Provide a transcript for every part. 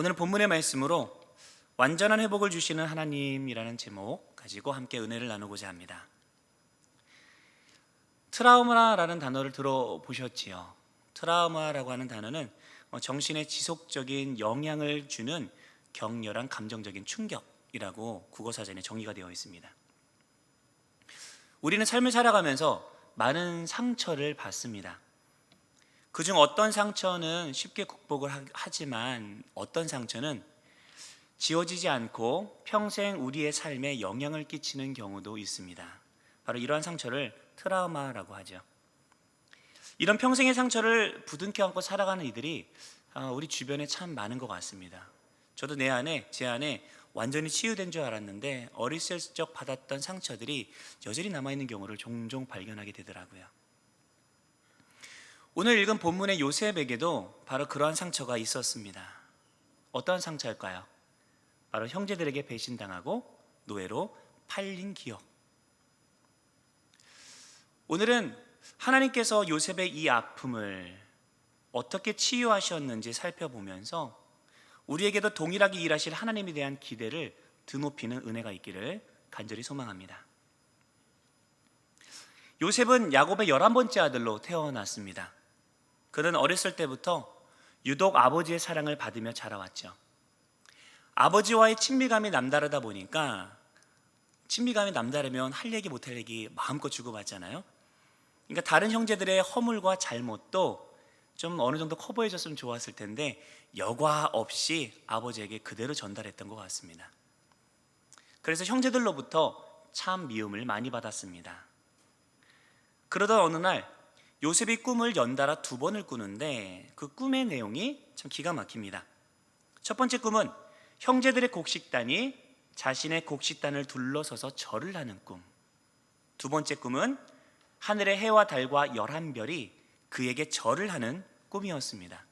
오늘 본문의 말씀으로 완전한 회복을 주시는 하나님이라는 제목 가지고 함께 은혜를 나누고자 합니다. 트라우마라는 단어를 들어보셨지요? 트라우마라고 하는 단어는 정신에 지속적인 영향을 주는 격렬한 감정적인 충격이라고 국어사전에 정의가 되어 있습니다. 우리는 삶을 살아가면서 많은 상처를 받습니다. 그중 어떤 상처는 쉽게 극복을 하지만 어떤 상처는 지워지지 않고 평생 우리의 삶에 영향을 끼치는 경우도 있습니다. 바로 이러한 상처를 트라우마라고 하죠. 이런 평생의 상처를 부둥켜 안고 살아가는 이들이 우리 주변에 참 많은 것 같습니다. 저도 제 안에 완전히 치유된 줄 알았는데 어렸을 적 받았던 상처들이 여전히 남아있는 경우를 종종 발견하게 되더라고요. 오늘 읽은 본문의 요셉에게도 바로 그러한 상처가 있었습니다. 어떠한 상처일까요? 바로 형제들에게 배신당하고 노예로 팔린 기억. 오늘은 하나님께서 요셉의 이 아픔을 어떻게 치유하셨는지 살펴보면서 우리에게도 동일하게 일하실 하나님에 대한 기대를 드높이는 은혜가 있기를 간절히 소망합니다. 요셉은 야곱의 11번째 아들로 태어났습니다. 그는 어렸을 때부터 유독 아버지의 사랑을 받으며 자라왔죠. 아버지와의 친밀감이 남다르다 보니까 친밀감이 남다르면 할 얘기 못할 얘기 마음껏 주고받잖아요. 그러니까 다른 형제들의 허물과 잘못도 좀 어느 정도 커버해줬으면 좋았을 텐데 여과 없이 아버지에게 그대로 전달했던 것 같습니다. 그래서 형제들로부터 참 미움을 많이 받았습니다. 그러던 어느 날 요셉이 꿈을 연달아 2번을 꾸는데 그 꿈의 내용이 참 기가 막힙니다. 첫 번째 꿈은 형제들의 곡식단이 자신의 곡식단을 둘러서서 절을 하는 꿈. 두 번째 꿈은 하늘의 해와 달과 11별이 그에게 절을 하는 꿈이었습니다.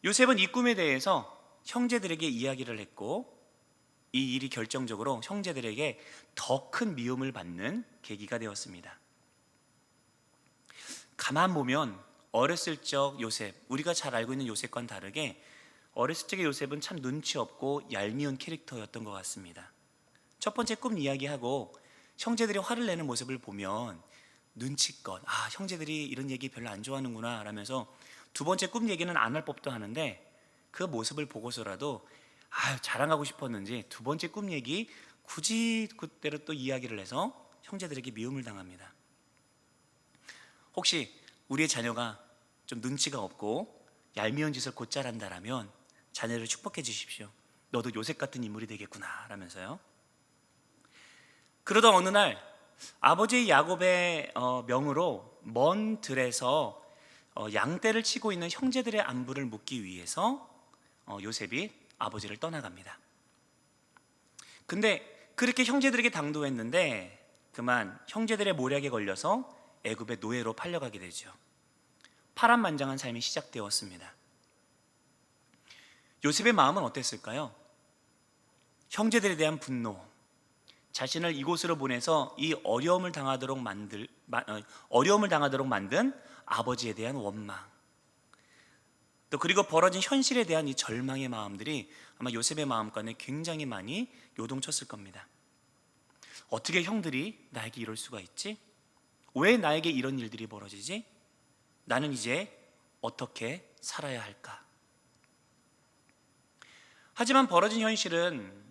요셉은 이 꿈에 대해서 형제들에게 이야기를 했고 이 일이 결정적으로 형제들에게 더 큰 미움을 받는 계기가 되었습니다. 가만 보면 어렸을 적 요셉, 우리가 잘 알고 있는 요셉과는 다르게 어렸을 적의 요셉은 참 눈치 없고 얄미운 캐릭터였던 것 같습니다. 첫 번째 꿈 이야기하고 형제들이 화를 내는 모습을 보면 눈치껏 형제들이 이런 얘기 별로 안 좋아하는구나 라면서 두 번째 꿈 얘기는 안 할 법도 하는데 그 모습을 보고서라도 자랑하고 싶었는지 두 번째 꿈 얘기 굳이 그때로 또 이야기를 해서 형제들에게 미움을 당합니다. 혹시 우리의 자녀가 좀 눈치가 없고 얄미운 짓을 곧잘 한다라면 자녀를 축복해 주십시오. 너도 요셉 같은 인물이 되겠구나 라면서요. 그러던 어느 날 아버지 야곱의 명으로 먼 들에서 양떼를 치고 있는 형제들의 안부를 묻기 위해서 요셉이 아버지를 떠나갑니다. 근데 그렇게 형제들에게 당도했는데 그만 형제들의 모략에 걸려서 애굽의 노예로 팔려가게 되죠. 파란만장한 삶이 시작되었습니다. 요셉의 마음은 어땠을까요? 형제들에 대한 분노, 자신을 이곳으로 보내서 이 어려움을 당하도록 만든 아버지에 대한 원망, 또 그리고 벌어진 현실에 대한 이 절망의 마음들이 아마 요셉의 마음간에 굉장히 많이 요동쳤을 겁니다. 어떻게 형들이 나에게 이럴 수가 있지? 왜 나에게 이런 일들이 벌어지지? 나는 이제 어떻게 살아야 할까? 하지만 벌어진 현실은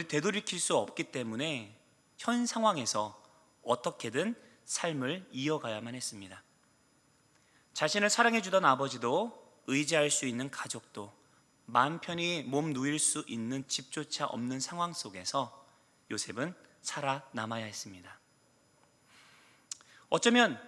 되돌이킬 수 없기 때문에 현 상황에서 어떻게든 삶을 이어가야만 했습니다. 자신을 사랑해주던 아버지도 의지할 수 있는 가족도 마음 편히 몸 누일 수 있는 집조차 없는 상황 속에서 요셉은 살아남아야 했습니다. 어쩌면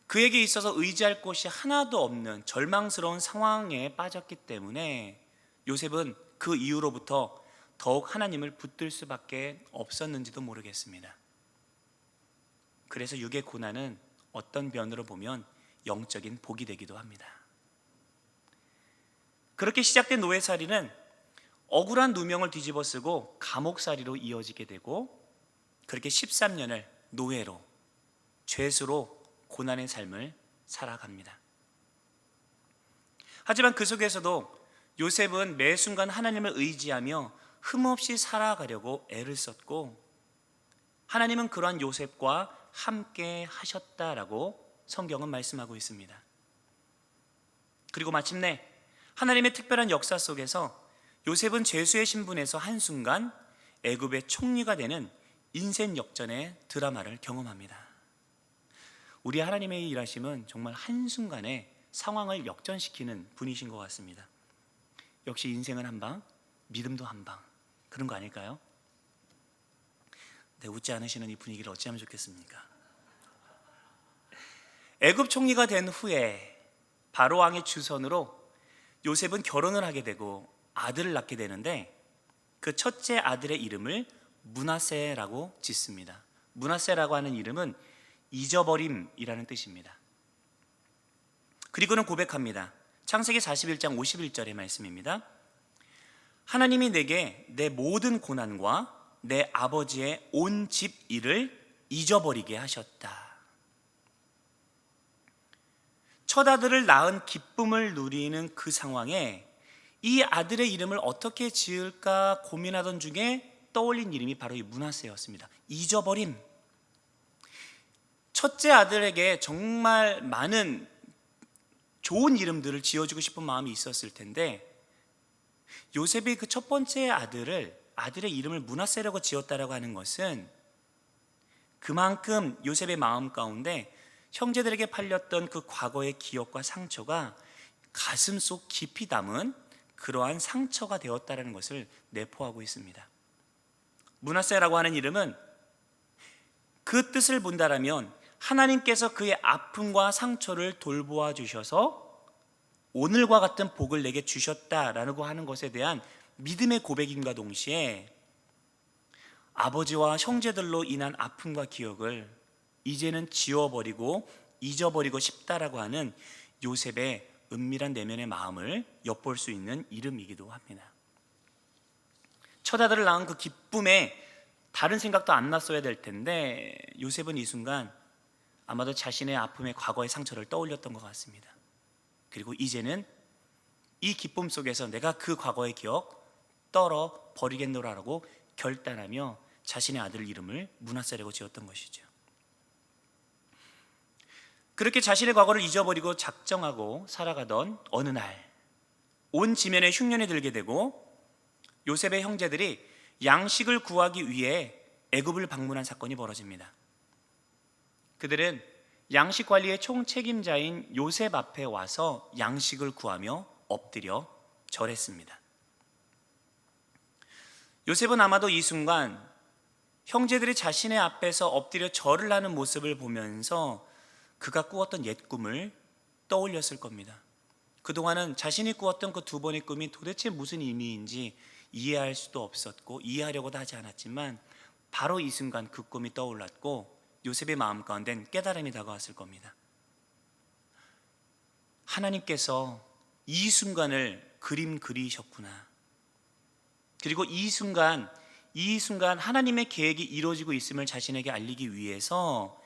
그에게 있어서 의지할 곳이 하나도 없는 절망스러운 상황에 빠졌기 때문에 요셉은 그 이후로부터 더욱 하나님을 붙들 수밖에 없었는지도 모르겠습니다. 그래서 육의 고난은 어떤 면으로 보면 영적인 복이 되기도 합니다. 그렇게 시작된 노예살이는 억울한 누명을 뒤집어쓰고 감옥살이로 이어지게 되고 그렇게 13년을 노예로 죄수로 고난의 삶을 살아갑니다. 하지만 그 속에서도 요셉은 매 순간 하나님을 의지하며 흠없이 살아가려고 애를 썼고, 하나님은 그러한 요셉과 함께 하셨다라고 성경은 말씀하고 있습니다. 그리고 마침내 하나님의 특별한 역사 속에서 요셉은 죄수의 신분에서 한순간 애굽의 총리가 되는 인생 역전의 드라마를 경험합니다. 우리 하나님의 일하심은 정말 한순간에 상황을 역전시키는 분이신 것 같습니다. 역시 인생은 한방, 믿음도 한방, 그런 거 아닐까요? 네, 웃지 않으시는 이 분위기를 어찌하면 좋겠습니까? 애굽 총리가 된 후에 바로 왕의 주선으로 요셉은 결혼을 하게 되고 아들을 낳게 되는데, 그 첫째 아들의 이름을 므낫세라고 짓습니다. 므낫세라고 하는 이름은 잊어버림이라는 뜻입니다. 그리고는 고백합니다. 창세기 41장 51절의 말씀입니다. 하나님이 내게 내 모든 고난과 내 아버지의 온 집 일을 잊어버리게 하셨다. 첫 아들을 낳은 기쁨을 누리는 그 상황에 이 아들의 이름을 어떻게 지을까 고민하던 중에 떠올린 이름이 바로 이 므낫세였습니다. 잊어버림. 첫째 아들에게 정말 많은 좋은 이름들을 지어주고 싶은 마음이 있었을 텐데, 요셉이 그 첫 번째 아들의 이름을 므낫세라고 지었다라고 하는 것은 그만큼 요셉의 마음 가운데 형제들에게 팔렸던 그 과거의 기억과 상처가 가슴속 깊이 담은 그러한 상처가 되었다라는 것을 내포하고 있습니다. 므낫세라고 하는 이름은 그 뜻을 본다라면 하나님께서 그의 아픔과 상처를 돌보아 주셔서 오늘과 같은 복을 내게 주셨다라고 하는 것에 대한 믿음의 고백임과 동시에 아버지와 형제들로 인한 아픔과 기억을 이제는 지워버리고 잊어버리고 싶다라고 하는 요셉의 은밀한 내면의 마음을 엿볼 수 있는 이름이기도 합니다. 첫 아들을 낳은 그 기쁨에 다른 생각도 안 났어야 될 텐데, 요셉은 이 순간 아마도 자신의 아픔의 과거의 상처를 떠올렸던 것 같습니다. 그리고 이제는 이 기쁨 속에서 내가 그 과거의 기억 떨어 버리겠노라라고 결단하며 자신의 아들 이름을 므낫세라고 지었던 것이죠. 그렇게 자신의 과거를 잊어버리고 작정하고 살아가던 어느 날, 온 지면에 흉년이 들게 되고 요셉의 형제들이 양식을 구하기 위해 애굽을 방문한 사건이 벌어집니다. 그들은 양식 관리의 총책임자인 요셉 앞에 와서 양식을 구하며 엎드려 절했습니다. 요셉은 아마도 이 순간 형제들이 자신의 앞에서 엎드려 절을 하는 모습을 보면서 그가 꾸었던 옛 꿈을 떠올렸을 겁니다. 그동안은 자신이 꾸었던 그 두 번의 꿈이 도대체 무슨 의미인지 이해할 수도 없었고 이해하려고도 하지 않았지만, 바로 이 순간 그 꿈이 떠올랐고 요셉의 마음 가운데는 깨달음이 다가왔을 겁니다. 하나님께서 이 순간을 그림 그리셨구나. 그리고 이 순간 하나님의 계획이 이루어지고 있음을 자신에게 알리기 위해서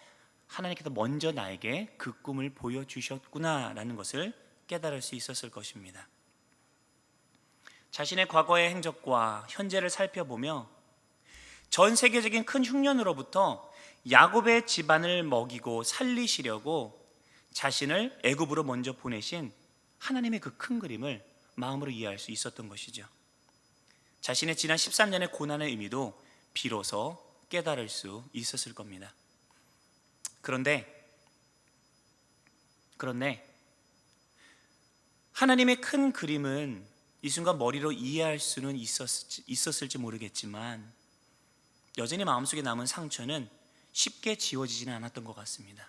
하나님께서 먼저 나에게 그 꿈을 보여주셨구나라는 것을 깨달을 수 있었을 것입니다. 자신의 과거의 행적과 현재를 살펴보며 전 세계적인 큰 흉년으로부터 야곱의 집안을 먹이고 살리시려고 자신을 애굽으로 먼저 보내신 하나님의 그 큰 그림을 마음으로 이해할 수 있었던 것이죠. 자신의 지난 13년의 고난의 의미도 비로소 깨달을 수 있었을 겁니다. 그런데 하나님의 큰 그림은 이 순간 머리로 이해할 수는 있었을지 모르겠지만, 여전히 마음속에 남은 상처는 쉽게 지워지지는 않았던 것 같습니다.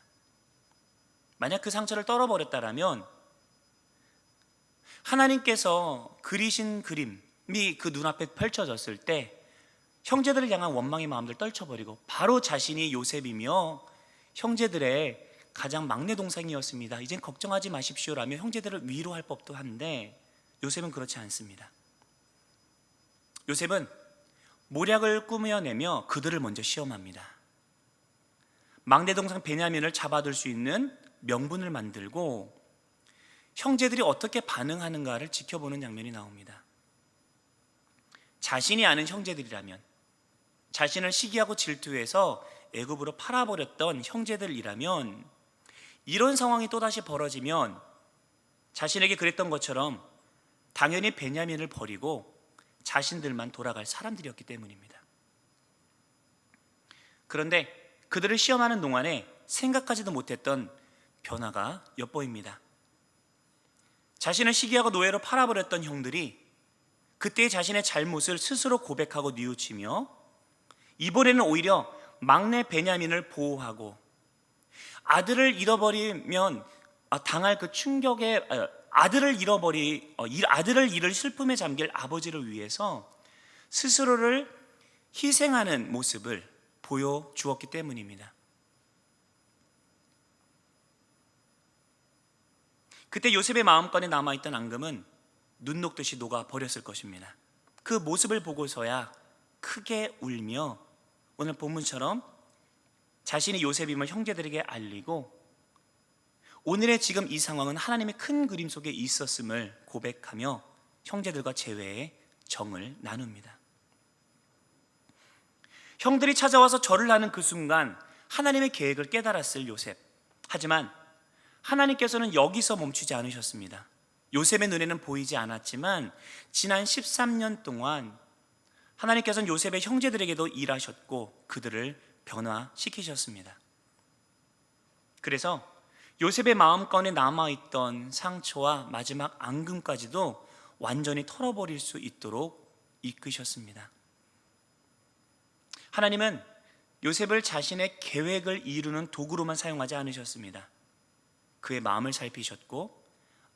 만약 그 상처를 떨어버렸다면 하나님께서 그리신 그림이 그 눈앞에 펼쳐졌을 때 형제들을 향한 원망의 마음을 떨쳐버리고 바로 자신이 요셉이며 형제들의 가장 막내 동생이었습니다. 이젠 걱정하지 마십시오라며 형제들을 위로할 법도 한데, 요셉은 그렇지 않습니다. 요셉은 모략을 꾸며내며 그들을 먼저 시험합니다. 막내 동생 베냐민을 잡아둘 수 있는 명분을 만들고 형제들이 어떻게 반응하는가를 지켜보는 장면이 나옵니다. 자신이 아는 형제들이라면, 자신을 시기하고 질투해서 애굽으로 팔아버렸던 형제들이라면, 이런 상황이 또다시 벌어지면 자신에게 그랬던 것처럼 당연히 베냐민을 버리고 자신들만 돌아갈 사람들이었기 때문입니다. 그런데 그들을 시험하는 동안에 생각하지도 못했던 변화가 엿보입니다. 자신을 시기하고 노예로 팔아버렸던 형들이 그때의 자신의 잘못을 스스로 고백하고 뉘우치며 이번에는 오히려 막내 베냐민을 보호하고 아들을 잃어버리면 당할 그 충격에 아들을 잃을 슬픔에 잠길 아버지를 위해서 스스로를 희생하는 모습을 보여주었기 때문입니다. 그때 요셉의 마음간에 남아있던 앙금은 눈 녹듯이 녹아버렸을 것입니다. 그 모습을 보고서야 크게 울며 오늘 본문처럼 자신이 요셉임을 형제들에게 알리고 오늘의 지금 이 상황은 하나님의 큰 그림 속에 있었음을 고백하며 형제들과 재회의 정을 나눕니다. 형들이 찾아와서 절을 하는 그 순간 하나님의 계획을 깨달았을 요셉. 하지만 하나님께서는 여기서 멈추지 않으셨습니다. 요셉의 눈에는 보이지 않았지만 지난 13년 동안 하나님께서는 요셉의 형제들에게도 일하셨고 그들을 변화시키셨습니다. 그래서 요셉의 마음가운데 남아있던 상처와 마지막 앙금까지도 완전히 털어버릴 수 있도록 이끄셨습니다. 하나님은 요셉을 자신의 계획을 이루는 도구로만 사용하지 않으셨습니다. 그의 마음을 살피셨고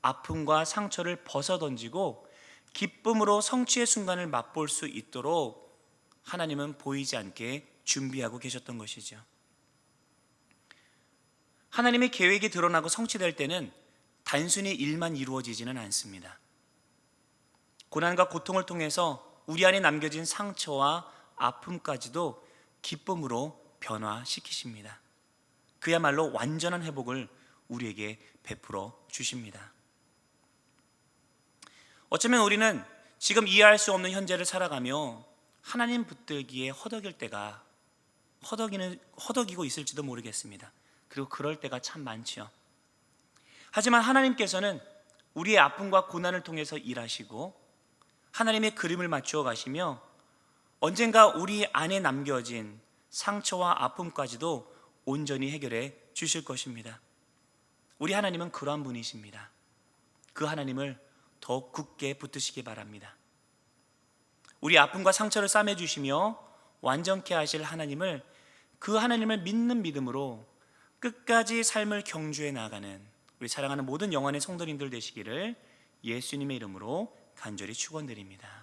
아픔과 상처를 벗어던지고 기쁨으로 성취의 순간을 맛볼 수 있도록 하나님은 보이지 않게 준비하고 계셨던 것이죠. 하나님의 계획이 드러나고 성취될 때는 단순히 일만 이루어지지는 않습니다. 고난과 고통을 통해서 우리 안에 남겨진 상처와 아픔까지도 기쁨으로 변화시키십니다. 그야말로 완전한 회복을 우리에게 베풀어 주십니다. 어쩌면 우리는 지금 이해할 수 없는 현재를 살아가며 하나님 붙들기에 허덕이고 있을지도 모르겠습니다. 그리고 그럴 때가 참 많죠. 하지만 하나님께서는 우리의 아픔과 고난을 통해서 일하시고 하나님의 그림을 맞추어 가시며 언젠가 우리 안에 남겨진 상처와 아픔까지도 온전히 해결해 주실 것입니다. 우리 하나님은 그러한 분이십니다. 그 하나님을 더욱 굳게 붙드시기 바랍니다. 우리 아픔과 상처를 싸매주시며 완전케 하실 하나님을, 그 하나님을 믿는 믿음으로 끝까지 삶을 경주해 나가는 우리 사랑하는 모든 영혼의 성도님들 되시기를 예수님의 이름으로 간절히 축원드립니다.